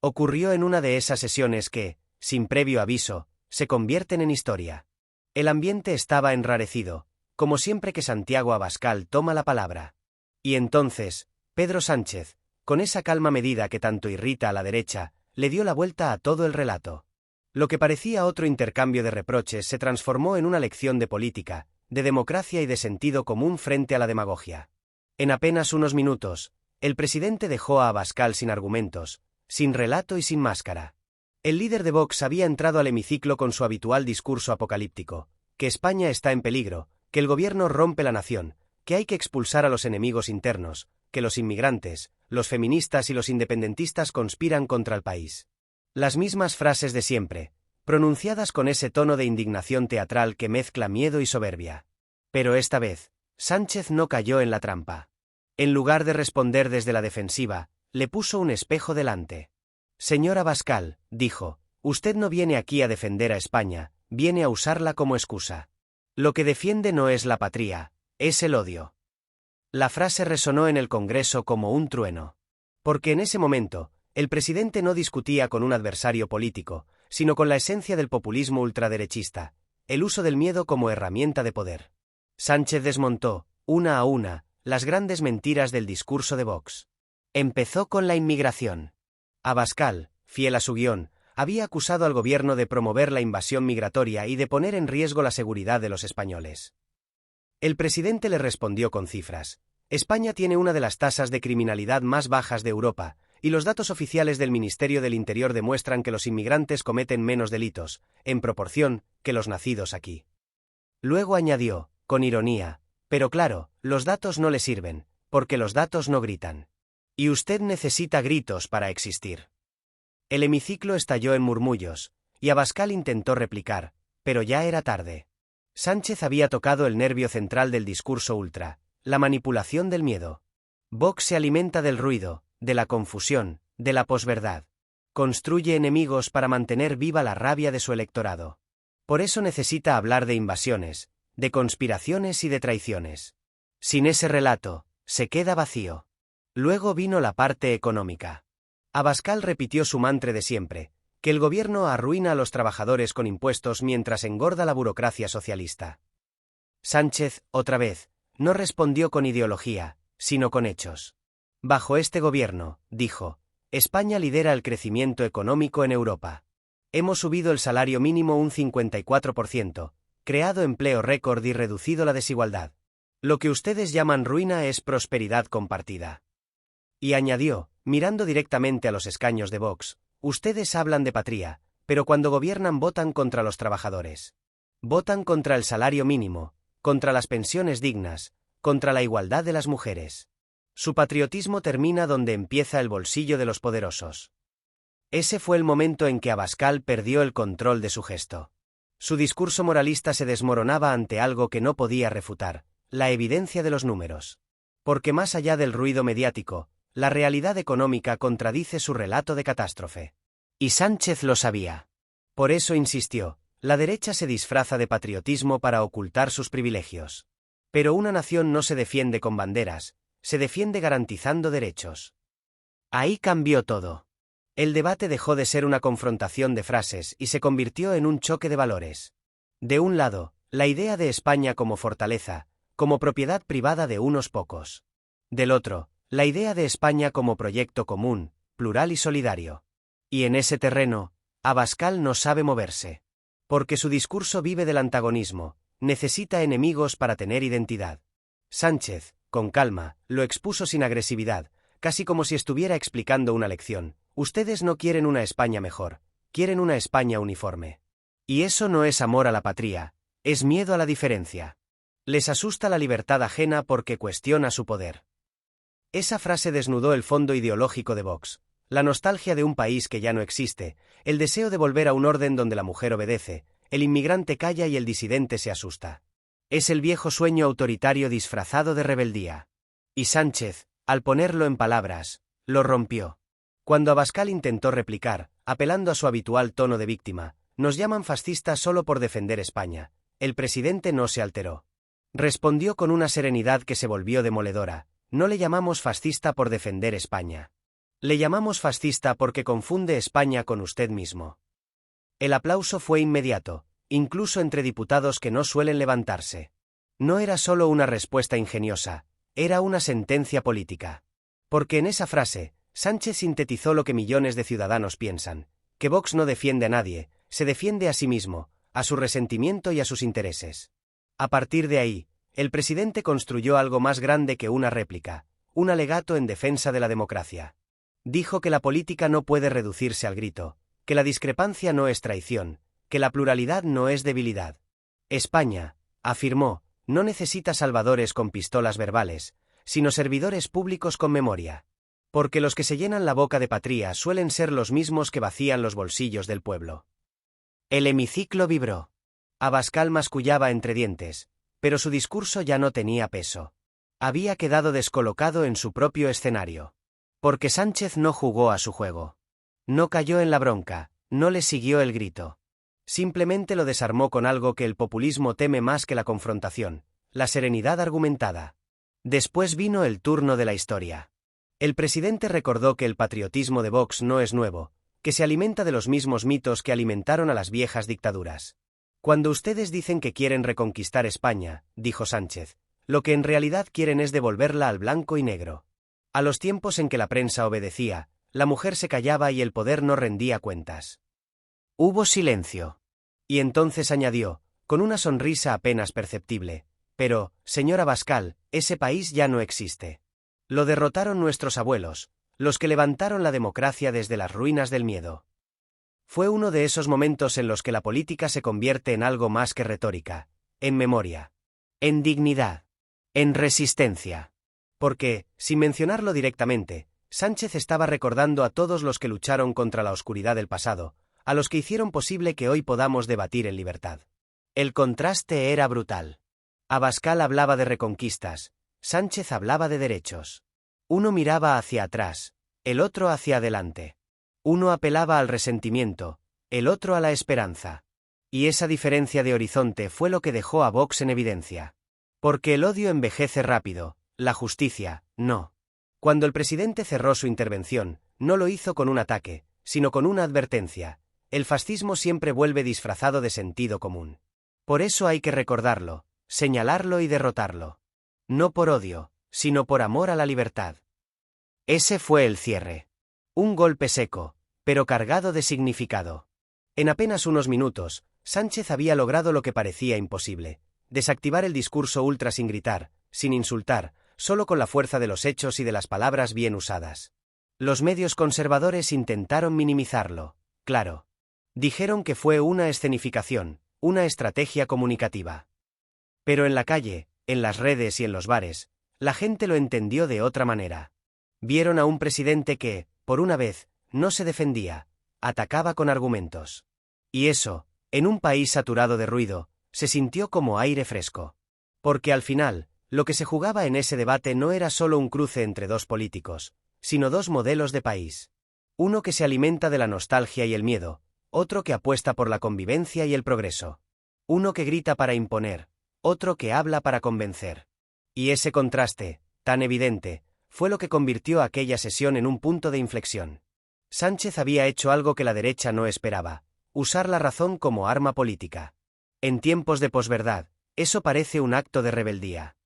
Ocurrió en una de esas sesiones que, sin previo aviso, se convierten en historia. El ambiente estaba enrarecido, como siempre que Santiago Abascal toma la palabra. Y entonces, Pedro Sánchez, con esa calma medida que tanto irrita a la derecha, le dio la vuelta a todo el relato. Lo que parecía otro intercambio de reproches se transformó en una lección de política, de democracia y de sentido común frente a la demagogia. En apenas unos minutos, el presidente dejó a Abascal sin argumentos, sin relato y sin máscara. El líder de Vox había entrado al hemiciclo con su habitual discurso apocalíptico, que España está en peligro, que el gobierno rompe la nación, que hay que expulsar a los enemigos internos, que los inmigrantes, los feministas y los independentistas conspiran contra el país. Las mismas frases de siempre, pronunciadas con ese tono de indignación teatral que mezcla miedo y soberbia. Pero esta vez, Sánchez no cayó en la trampa. En lugar de responder desde la defensiva, le puso un espejo delante. Señor Abascal, dijo, usted no viene aquí a defender a España, viene a usarla como excusa. Lo que defiende no es la patria, es el odio. La frase resonó en el Congreso como un trueno. Porque en ese momento, el presidente no discutía con un adversario político, sino con la esencia del populismo ultraderechista, el uso del miedo como herramienta de poder. Sánchez desmontó, una a una, las grandes mentiras del discurso de Vox. Empezó con la inmigración. Abascal, fiel a su guión, había acusado al gobierno de promover la invasión migratoria y de poner en riesgo la seguridad de los españoles. El presidente le respondió con cifras. España tiene una de las tasas de criminalidad más bajas de Europa, y los datos oficiales del Ministerio del Interior demuestran que los inmigrantes cometen menos delitos, en proporción, que los nacidos aquí. Luego añadió, con ironía, pero claro, los datos no le sirven, porque los datos no gritan. Y usted necesita gritos para existir. El hemiciclo estalló en murmullos, y Abascal intentó replicar, pero ya era tarde. Sánchez había tocado el nervio central del discurso ultra, la manipulación del miedo. Vox se alimenta del ruido, de la confusión, de la posverdad. Construye enemigos para mantener viva la rabia de su electorado. Por eso necesita hablar de invasiones, de conspiraciones y de traiciones. Sin ese relato, se queda vacío. Luego vino la parte económica. Abascal repitió su mantra de siempre, que el gobierno arruina a los trabajadores con impuestos mientras engorda la burocracia socialista. Sánchez, otra vez, no respondió con ideología, sino con hechos. Bajo este gobierno, dijo, España lidera el crecimiento económico en Europa. Hemos subido el salario mínimo un 54%, creado empleo récord y reducido la desigualdad. Lo que ustedes llaman ruina es prosperidad compartida. Y añadió, mirando directamente a los escaños de Vox, ustedes hablan de patria, pero cuando gobiernan votan contra los trabajadores. Votan contra el salario mínimo, contra las pensiones dignas, contra la igualdad de las mujeres. Su patriotismo termina donde empieza el bolsillo de los poderosos. Ese fue el momento en que Abascal perdió el control de su gesto. Su discurso moralista se desmoronaba ante algo que no podía refutar, la evidencia de los números. Porque más allá del ruido mediático, la realidad económica contradice su relato de catástrofe. Y Sánchez lo sabía. Por eso insistió, la derecha se disfraza de patriotismo para ocultar sus privilegios. Pero una nación no se defiende con banderas, se defiende garantizando derechos. Ahí cambió todo. El debate dejó de ser una confrontación de frases y se convirtió en un choque de valores. De un lado, la idea de España como fortaleza, como propiedad privada de unos pocos. Del otro, la idea de España como proyecto común, plural y solidario. Y en ese terreno, Abascal no sabe moverse. Porque su discurso vive del antagonismo, necesita enemigos para tener identidad. Sánchez, con calma, lo expuso sin agresividad, casi como si estuviera explicando una lección. Ustedes no quieren una España mejor, quieren una España uniforme. Y eso no es amor a la patria, es miedo a la diferencia. Les asusta la libertad ajena porque cuestiona su poder. Esa frase desnudó el fondo ideológico de Vox, la nostalgia de un país que ya no existe, el deseo de volver a un orden donde la mujer obedece, el inmigrante calla y el disidente se asusta. Es el viejo sueño autoritario disfrazado de rebeldía. Y Sánchez, al ponerlo en palabras, lo rompió. Cuando Abascal intentó replicar, apelando a su habitual tono de víctima, nos llaman fascistas solo por defender España, el presidente no se alteró. Respondió con una serenidad que se volvió demoledora, no le llamamos fascista por defender España. Le llamamos fascista porque confunde España con usted mismo. El aplauso fue inmediato, incluso entre diputados que no suelen levantarse. No era solo una respuesta ingeniosa, era una sentencia política. Porque en esa frase, Sánchez sintetizó lo que millones de ciudadanos piensan, que Vox no defiende a nadie, se defiende a sí mismo, a su resentimiento y a sus intereses. A partir de ahí, el presidente construyó algo más grande que una réplica, un alegato en defensa de la democracia. Dijo que la política no puede reducirse al grito, que la discrepancia no es traición, que la pluralidad no es debilidad. España, afirmó, no necesita salvadores con pistolas verbales, sino servidores públicos con memoria. Porque los que se llenan la boca de patria suelen ser los mismos que vacían los bolsillos del pueblo. El hemiciclo vibró. Abascal mascullaba entre dientes, pero su discurso ya no tenía peso. Había quedado descolocado en su propio escenario. Porque Sánchez no jugó a su juego. No cayó en la bronca, no le siguió el grito. Simplemente lo desarmó con algo que el populismo teme más que la confrontación, la serenidad argumentada. Después vino el turno de la historia. El presidente recordó que el patriotismo de Vox no es nuevo, que se alimenta de los mismos mitos que alimentaron a las viejas dictaduras. Cuando ustedes dicen que quieren reconquistar España, dijo Sánchez, lo que en realidad quieren es devolverla al blanco y negro. A los tiempos en que la prensa obedecía, la mujer se callaba y el poder no rendía cuentas. Hubo silencio. Y entonces añadió, con una sonrisa apenas perceptible, pero, señor Abascal, ese país ya no existe. Lo derrotaron nuestros abuelos, los que levantaron la democracia desde las ruinas del miedo. Fue uno de esos momentos en los que la política se convierte en algo más que retórica, en memoria, en dignidad, en resistencia. Porque, sin mencionarlo directamente, Sánchez estaba recordando a todos los que lucharon contra la oscuridad del pasado, a los que hicieron posible que hoy podamos debatir en libertad. El contraste era brutal. Abascal hablaba de reconquistas, Sánchez hablaba de derechos. Uno miraba hacia atrás, el otro hacia adelante. Uno apelaba al resentimiento, el otro a la esperanza. Y esa diferencia de horizonte fue lo que dejó a Vox en evidencia. Porque el odio envejece rápido, la justicia, no. Cuando el presidente cerró su intervención, no lo hizo con un ataque, sino con una advertencia. El fascismo siempre vuelve disfrazado de sentido común. Por eso hay que recordarlo, señalarlo y derrotarlo. No por odio, sino por amor a la libertad. Ese fue el cierre. Un golpe seco, pero cargado de significado. En apenas unos minutos, Sánchez había logrado lo que parecía imposible: desactivar el discurso ultra sin gritar, sin insultar, solo con la fuerza de los hechos y de las palabras bien usadas. Los medios conservadores intentaron minimizarlo, claro. Dijeron que fue una escenificación, una estrategia comunicativa. Pero en la calle, en las redes y en los bares, la gente lo entendió de otra manera. Vieron a un presidente que, por una vez, no se defendía, atacaba con argumentos. Y eso, en un país saturado de ruido, se sintió como aire fresco. Porque al final, lo que se jugaba en ese debate no era solo un cruce entre dos políticos, sino dos modelos de país. Uno que se alimenta de la nostalgia y el miedo, otro que apuesta por la convivencia y el progreso. Uno que grita para imponer, otro que habla para convencer. Y ese contraste, tan evidente, fue lo que convirtió aquella sesión en un punto de inflexión. Sánchez había hecho algo que la derecha no esperaba: usar la razón como arma política. En tiempos de posverdad, eso parece un acto de rebeldía.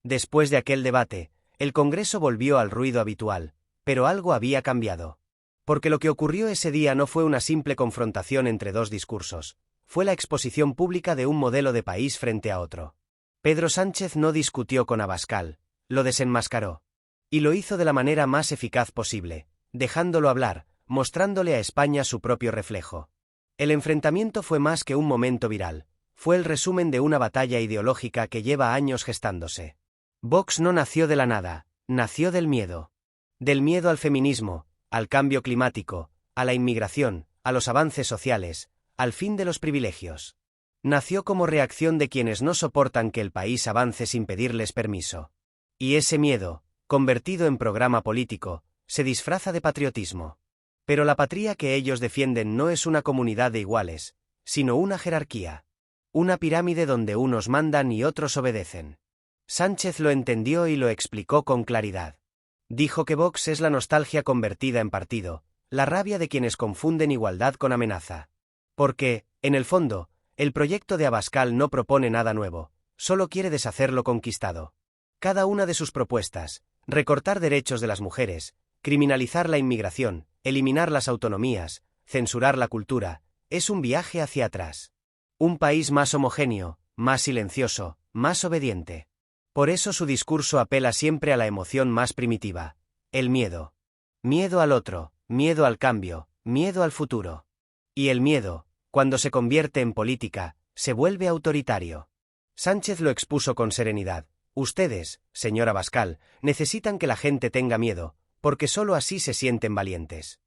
Después de aquel debate, el Congreso volvió al ruido habitual, pero algo había cambiado. Porque lo que ocurrió ese día no fue una simple confrontación entre dos discursos, fue la exposición pública de un modelo de país frente a otro. Pedro Sánchez no discutió con Abascal, lo desenmascaró. Y lo hizo de la manera más eficaz posible, dejándolo hablar, mostrándole a España su propio reflejo. El enfrentamiento fue más que un momento viral, fue el resumen de una batalla ideológica que lleva años gestándose. Vox no nació de la nada, nació del miedo. Del miedo al feminismo, al cambio climático, a la inmigración, a los avances sociales, al fin de los privilegios. Nació como reacción de quienes no soportan que el país avance sin pedirles permiso. Y ese miedo, convertido en programa político, se disfraza de patriotismo. Pero la patria que ellos defienden no es una comunidad de iguales, sino una jerarquía. Una pirámide donde unos mandan y otros obedecen. Sánchez lo entendió y lo explicó con claridad. Dijo que Vox es la nostalgia convertida en partido, la rabia de quienes confunden igualdad con amenaza. Porque, en el fondo, el proyecto de Abascal no propone nada nuevo, solo quiere deshacer lo conquistado. Cada una de sus propuestas, recortar derechos de las mujeres, criminalizar la inmigración, eliminar las autonomías, censurar la cultura, es un viaje hacia atrás. Un país más homogéneo, más silencioso, más obediente. Por eso su discurso apela siempre a la emoción más primitiva, el miedo. Miedo al otro, miedo al cambio, miedo al futuro. Y el miedo, cuando se convierte en política, se vuelve autoritario. Sánchez lo expuso con serenidad. Ustedes, señor Abascal, necesitan que la gente tenga miedo, porque solo así se sienten valientes.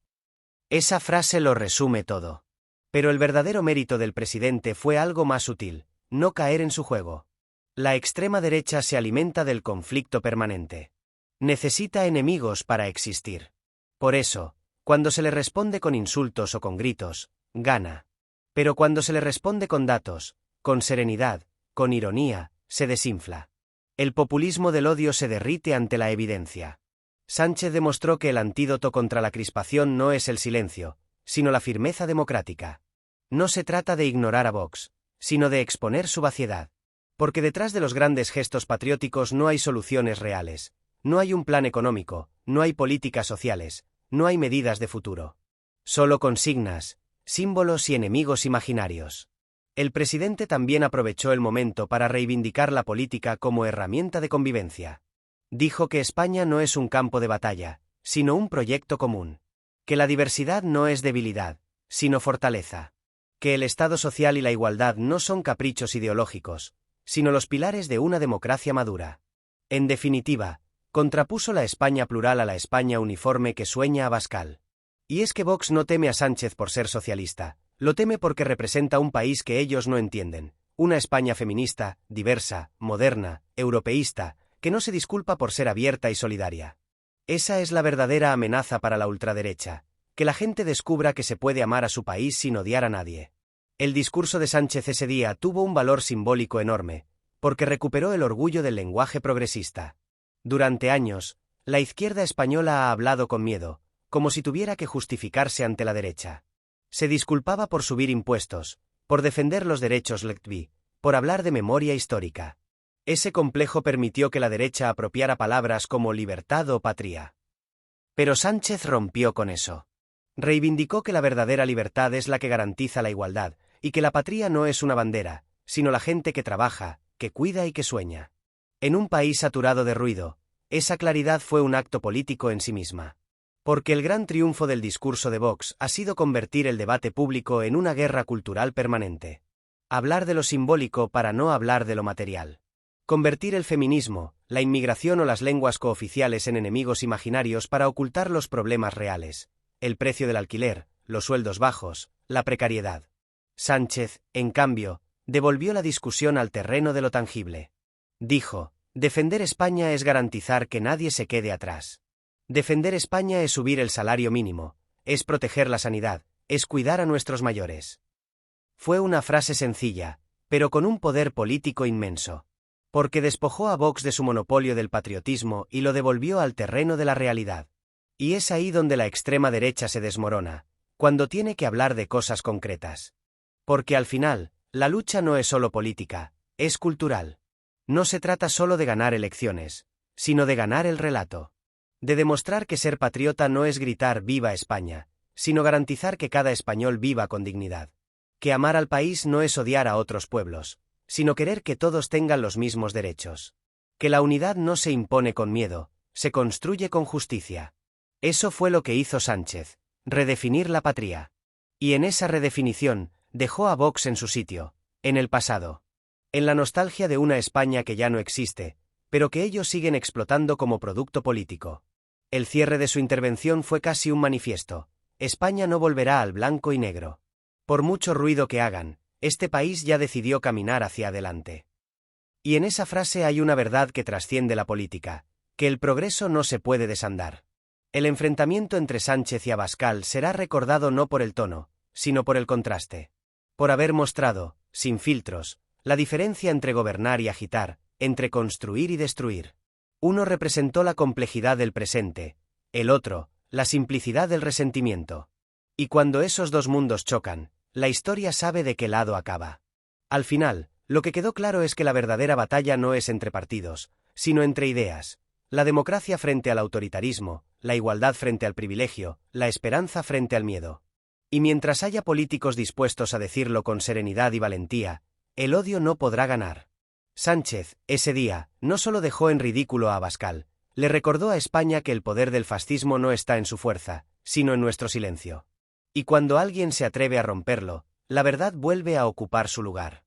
Esa frase lo resume todo. Pero el verdadero mérito del presidente fue algo más sutil, no caer en su juego. La extrema derecha se alimenta del conflicto permanente. Necesita enemigos para existir. Por eso, cuando se le responde con insultos o con gritos, gana. Pero cuando se le responde con datos, con serenidad, con ironía, se desinfla. El populismo del odio se derrite ante la evidencia. Sánchez demostró que el antídoto contra la crispación no es el silencio, sino la firmeza democrática. No se trata de ignorar a Vox, sino de exponer su vaciedad. Porque detrás de los grandes gestos patrióticos no hay soluciones reales, no hay un plan económico, no hay políticas sociales, no hay medidas de futuro. Solo consignas, símbolos y enemigos imaginarios. El presidente también aprovechó el momento para reivindicar la política como herramienta de convivencia. Dijo que España no es un campo de batalla, sino un proyecto común. Que la diversidad no es debilidad, sino fortaleza. Que el Estado social y la igualdad no son caprichos ideológicos, sino los pilares de una democracia madura. En definitiva, contrapuso la España plural a la España uniforme que sueña Abascal. Y es que Vox no teme a Sánchez por ser socialista, lo teme porque representa un país que ellos no entienden, una España feminista, diversa, moderna, europeísta, que no se disculpa por ser abierta y solidaria. Esa es la verdadera amenaza para la ultraderecha, que la gente descubra que se puede amar a su país sin odiar a nadie. El discurso de Sánchez ese día tuvo un valor simbólico enorme, porque recuperó el orgullo del lenguaje progresista. Durante años, la izquierda española ha hablado con miedo, como si tuviera que justificarse ante la derecha. Se disculpaba por subir impuestos, por defender los derechos LGTBI, por hablar de memoria histórica. Ese complejo permitió que la derecha apropiara palabras como libertad o patria. Pero Sánchez rompió con eso. Reivindicó que la verdadera libertad es la que garantiza la igualdad, y que la patria no es una bandera, sino la gente que trabaja, que cuida y que sueña. En un país saturado de ruido, esa claridad fue un acto político en sí misma. Porque el gran triunfo del discurso de Vox ha sido convertir el debate público en una guerra cultural permanente. Hablar de lo simbólico para no hablar de lo material. Convertir el feminismo, la inmigración o las lenguas cooficiales en enemigos imaginarios para ocultar los problemas reales. El precio del alquiler, los sueldos bajos, la precariedad. Sánchez, en cambio, devolvió la discusión al terreno de lo tangible. Dijo, defender España es garantizar que nadie se quede atrás. Defender España es subir el salario mínimo, es proteger la sanidad, es cuidar a nuestros mayores. Fue una frase sencilla, pero con un poder político inmenso. Porque despojó a Vox de su monopolio del patriotismo y lo devolvió al terreno de la realidad. Y es ahí donde la extrema derecha se desmorona, cuando tiene que hablar de cosas concretas. Porque al final, la lucha no es solo política, es cultural. No se trata solo de ganar elecciones, sino de ganar el relato. De demostrar que ser patriota no es gritar «Viva España», sino garantizar que cada español viva con dignidad. Que amar al país no es odiar a otros pueblos, sino querer que todos tengan los mismos derechos. Que la unidad no se impone con miedo, se construye con justicia. Eso fue lo que hizo Sánchez, redefinir la patria. Y en esa redefinición, dejó a Vox en su sitio, en el pasado. En la nostalgia de una España que ya no existe, pero que ellos siguen explotando como producto político. El cierre de su intervención fue casi un manifiesto. España no volverá al blanco y negro. Por mucho ruido que hagan, este país ya decidió caminar hacia adelante. Y en esa frase hay una verdad que trasciende la política, que el progreso no se puede desandar. El enfrentamiento entre Sánchez y Abascal será recordado no por el tono, sino por el contraste. Por haber mostrado, sin filtros, la diferencia entre gobernar y agitar, entre construir y destruir. Uno representó la complejidad del presente, el otro, la simplicidad del resentimiento. Y cuando esos dos mundos chocan, la historia sabe de qué lado acaba. Al final, lo que quedó claro es que la verdadera batalla no es entre partidos, sino entre ideas. La democracia frente al autoritarismo, la igualdad frente al privilegio, la esperanza frente al miedo. Y mientras haya políticos dispuestos a decirlo con serenidad y valentía, el odio no podrá ganar. Sánchez, ese día, no solo dejó en ridículo a Abascal, le recordó a España que el poder del fascismo no está en su fuerza, sino en nuestro silencio. Y cuando alguien se atreve a romperlo, la verdad vuelve a ocupar su lugar.